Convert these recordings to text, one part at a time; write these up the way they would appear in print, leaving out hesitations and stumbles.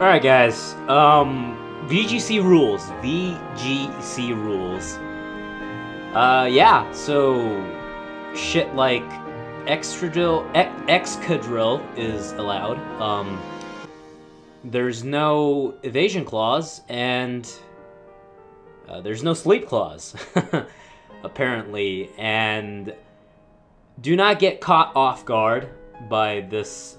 Alright guys, VGC rules. VGC rules. Yeah, so shit like excadrill is allowed. There's no evasion clause, and there's no sleep clause, apparently, and do not get caught off guard by this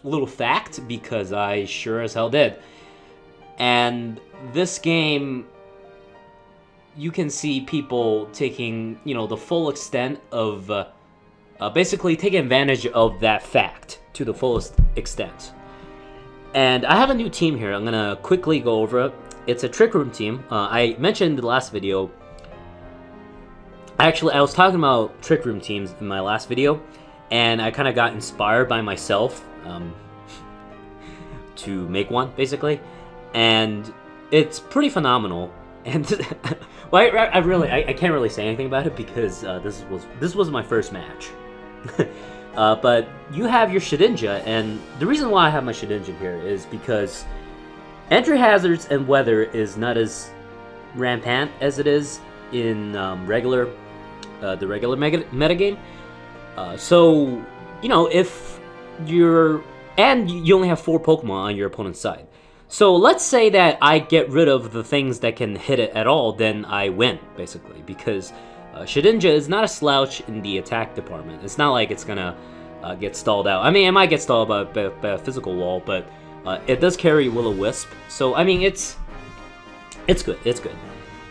little fact, because I sure as hell did. And this game, you can see people taking, the full extent of, basically taking advantage of that fact to the fullest extent. And I have a new team here. I'm gonna quickly go over it. It's a Trick Room team. I mentioned in the last video. Actually, I was talking about Trick Room teams in my last video, and I kind of got inspired by myself to make one, basically. And it's pretty phenomenal. And well, I can't really say anything about it because this was my first match. But you have your Shedinja, and the reason why I have my Shedinja here is because entry hazards and weather is not as rampant as it is in the regular metagame. So, if you're... And you only have 4 Pokemon on your opponent's side. So let's say that I get rid of the things that can hit it at all, then I win, basically. Because Shedinja is not a slouch in the attack department. It's not like it's gonna get stalled out. I mean, it might get stalled by a physical wall, but it does carry Will-O-Wisp. So, I mean, it's good. It's good.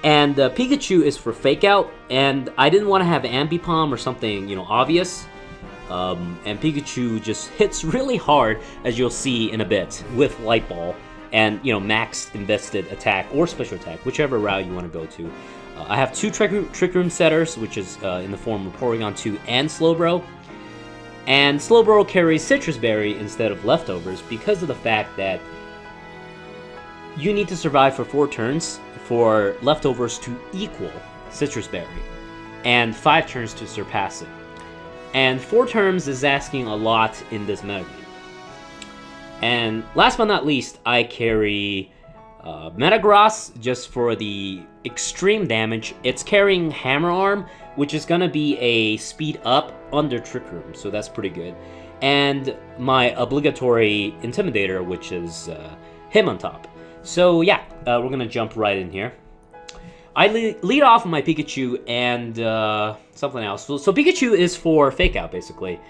And Pikachu is for Fake Out, and I didn't want to have Ambipom or something, obvious. And Pikachu just hits really hard, as you'll see in a bit, with Light Ball. And, max invested attack or special attack, whichever route you want to go to. I have 2 Trick Room setters, which is in the form of Porygon 2 and Slowbro. And Slowbro carries Citrus Berry instead of Leftovers because of the fact that you need to survive for 4 turns for Leftovers to equal Citrus Berry, and 5 turns to surpass it. And 4 turns is asking a lot in this metagame. And last but not least, I carry Metagross just for the extreme damage. It's carrying Hammer Arm, which is going to be a speed up under Trick Room, so that's pretty good. And my obligatory Intimidator, which is Hitmontop. So yeah, we're going to jump right in here. I lead off with my Pikachu and something else. So Pikachu is for Fake Out, basically.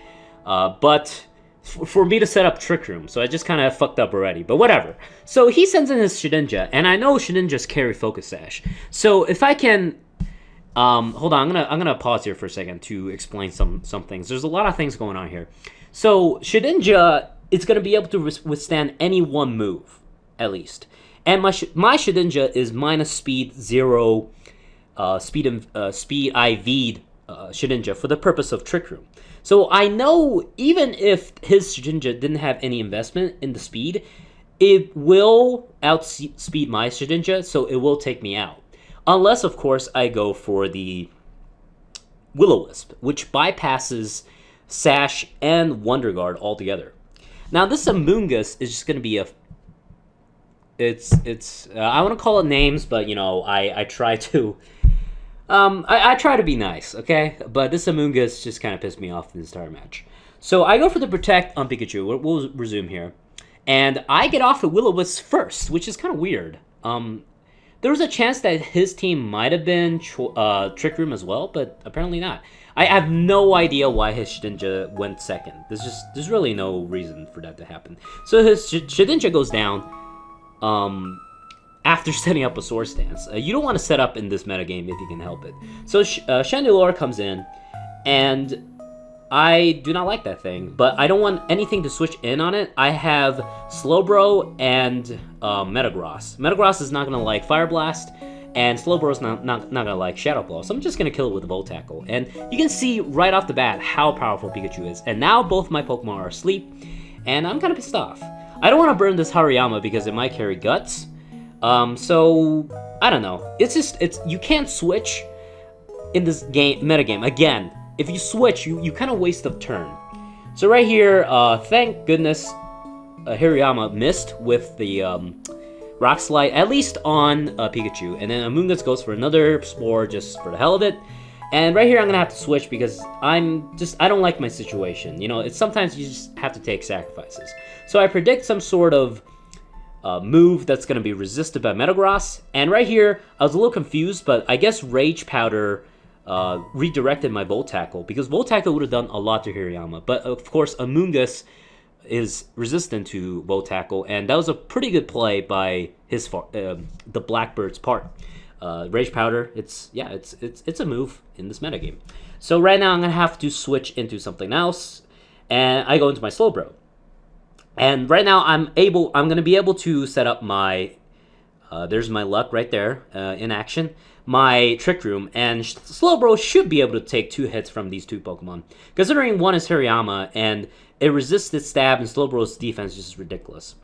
But for me to set up Trick Room, so I just kind of fucked up already, but whatever. So he sends in his Shedinja, and I know Shedinjas carry Focus Sash. So if I can... hold on, I'm gonna pause here for a second to explain some things. There's a lot of things going on here. So Shedinja is going to be able to withstand any one move, at least. And my Shedinja is minus speed 0, speed IV'd Shedinja for the purpose of Trick Room. So I know even if his Shedinja didn't have any investment in the speed, it will outspeed my Shedinja, so it will take me out. Unless, of course, I go for the Will-O-Wisp, which bypasses Sash and Wonder Guard altogether. Now, this Amoonguss is just going to be a... It's I want to call it names, but, I try to... I try to be nice, okay? But this Amoonguss just kind of pissed me off in this entire match. So I go for the Protect on Pikachu. We'll resume here. And I get off the Will-O-Wisp first, which is kind of weird. There was a chance that his team might have been Trick Room as well, but apparently not. I have no idea why his Shedinja went second. There's really no reason for that to happen. So his Shedinja goes down after setting up a Swords Dance. You don't want to set up in this metagame if you can help it. So Chandelure comes in, and I do not like that thing, but I don't want anything to switch in on it. I have Slowbro and Metagross. Metagross is not going to like Fire Blast, and Slowbro is not going to like Shadow Claw, so I'm just going to kill it with a Volt Tackle. And you can see right off the bat how powerful Pikachu is. And now both my Pokemon are asleep, and I'm kind of pissed off. I don't want to burn this Hariyama because it might carry Guts. So, I don't know. You can't switch in this metagame. Again, if you switch, you kind of waste a turn. So right here, thank goodness Hirayama missed with the Rock Slide, at least on Pikachu. And then Amoonguss goes for another Spore just for the hell of it. And right here I'm going to have to switch because I don't like my situation. You know, it's sometimes you just have to take sacrifices. So I predict some sort of move that's going to be resisted by Metagross. And right here, I was a little confused, but I guess Rage Powder redirected my Volt Tackle, because Volt Tackle would have done a lot to Hirayama. But of course, Amoonguss is resistant to Volt Tackle, and that was a pretty good play by the Blackbird's part. Rage Powder, it's a move in this metagame. So right now I'm gonna have to switch into something else, and I go into my Slowbro. And right now I'm gonna be able to set up my there's my luck right there in action, my Trick Room, and Slowbro should be able to take 2 hits from these 2 Pokemon, considering one is Hirayama and it resists its stab, and Slowbro's defense is just ridiculous.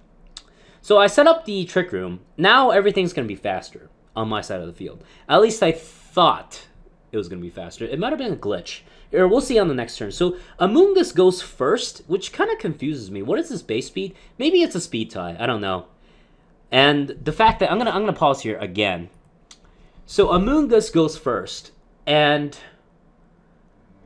So I set up the Trick Room. Now everything's gonna be faster on my side of the field. At least I thought it was going to be faster. It might have been a glitch. Or we'll see on the next turn. So Amoonguss goes first, which kind of confuses me. What is his base speed? Maybe it's a speed tie. I don't know. And the fact that I'm gonna pause here again. So Amoonguss goes first, and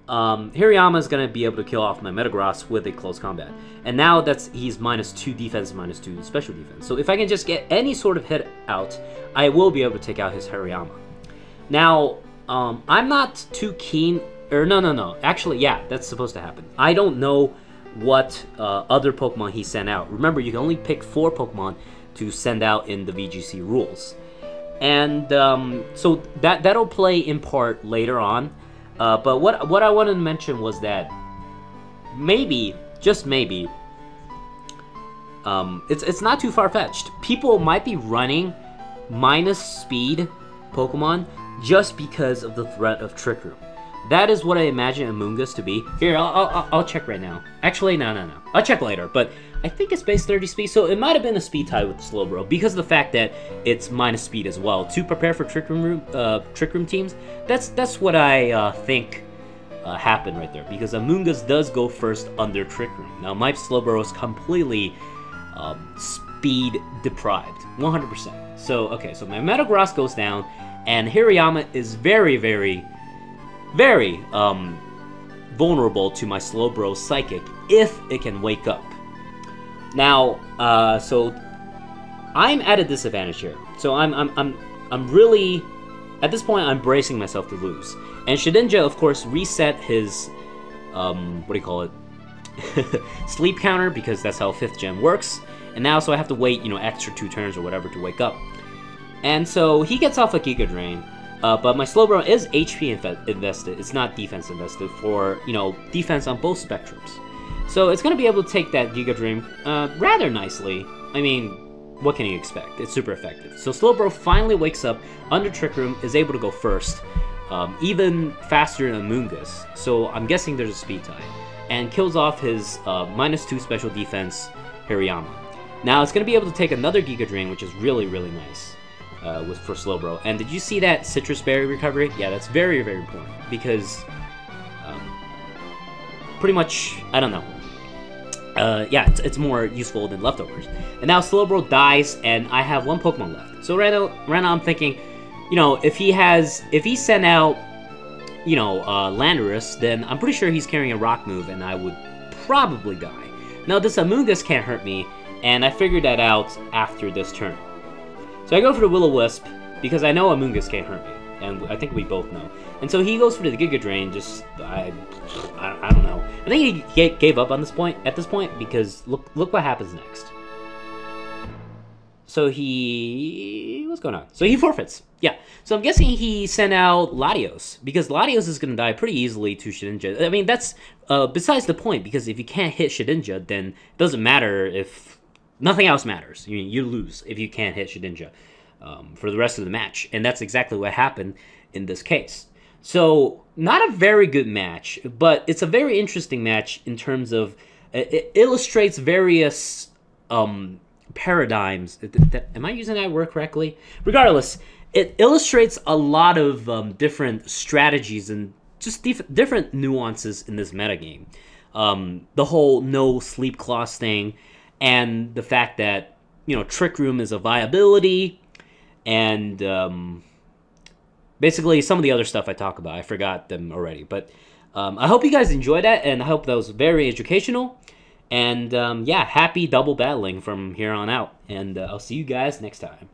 Hirayama is going to be able to kill off my Metagross with a close combat. And now he's -2 defense, -2 special defense. So if I can just get any sort of hit out, I will be able to take out his Hirayama. Now, I'm not too keen, or no. Actually, yeah, that's supposed to happen. I don't know what other Pokemon he sent out. Remember, you can only pick 4 Pokemon to send out in the VGC rules. And so that'll play in part later on. But what I wanted to mention was that maybe, just maybe, it's not too far-fetched. People might be running -speed Pokemon just because of the threat of Trick Room. That is what I imagine Amoonguss to be. Here, I'll check right now. Actually, no. I'll check later, but I think it's base 30 speed, so it might have been a speed tie with the Slowbro because of the fact that it's -speed as well to prepare for Trick Room teams. That's what I think happened right there, because Amoonguss does go first under Trick Room. Now my Slowbro is completely speed deprived, 100%. So okay, so my Metagross goes down, and Hirayama is very vulnerable to my Slowbro Psychic if it can wake up. Now, so I'm at a disadvantage here. So I'm really, at this point, I'm bracing myself to lose. And Shedinja, of course, reset his what do you call it? Sleep counter, because that's how 5th gen works. And now, so I have to wait, extra 2 turns or whatever to wake up. And so he gets off a Giga Drain. But my Slowbro is HP invested. It's not defense invested for, defense on both spectrums. So it's going to be able to take that Giga Drain rather nicely. I mean, what can you expect? It's super effective. So Slowbro finally wakes up under Trick Room, is able to go first, even faster than Amoonguss. So I'm guessing there's a speed tie. And kills off his -2 special defense Hirayama. Now it's going to be able to take another Giga Drain, which is really nice. For Slowbro. And did you see that Citrus Berry recovery? Yeah, that's very important, because pretty much, I don't know. Yeah, it's more useful than leftovers. And now Slowbro dies, and I have 1 Pokemon left. So right now I'm thinking, if he sent out, Landorus, then I'm pretty sure he's carrying a rock move, and I would probably die. Now this Amoonguss can't hurt me, and I figured that out after this turn. So I go for the Will-O-Wisp, because I know Amoonguss can't hurt me, and I think we both know. And so he goes for the Giga Drain, I don't know. I think he gave up on at this point, because look what happens next. So what's going on? So he forfeits, yeah. So I'm guessing he sent out Latios, because Latios is going to die pretty easily to Shedinja. I mean, that's besides the point, because if you can't hit Shedinja, then it doesn't matter if... Nothing else matters. You lose if you can't hit Shedinja for the rest of the match. And that's exactly what happened in this case. So, not a very good match, but it's a very interesting match in terms of... It illustrates various paradigms. Am I using that word correctly? Regardless, it illustrates a lot of different strategies and just different nuances in this metagame. The whole no sleep clause thing. and the fact that, you know, Trick Room is a viability, and basically some of the other stuff I talk about. I forgot them already, but I hope you guys enjoyed that, and I hope that was very educational. And yeah, happy double battling from here on out, and I'll see you guys next time.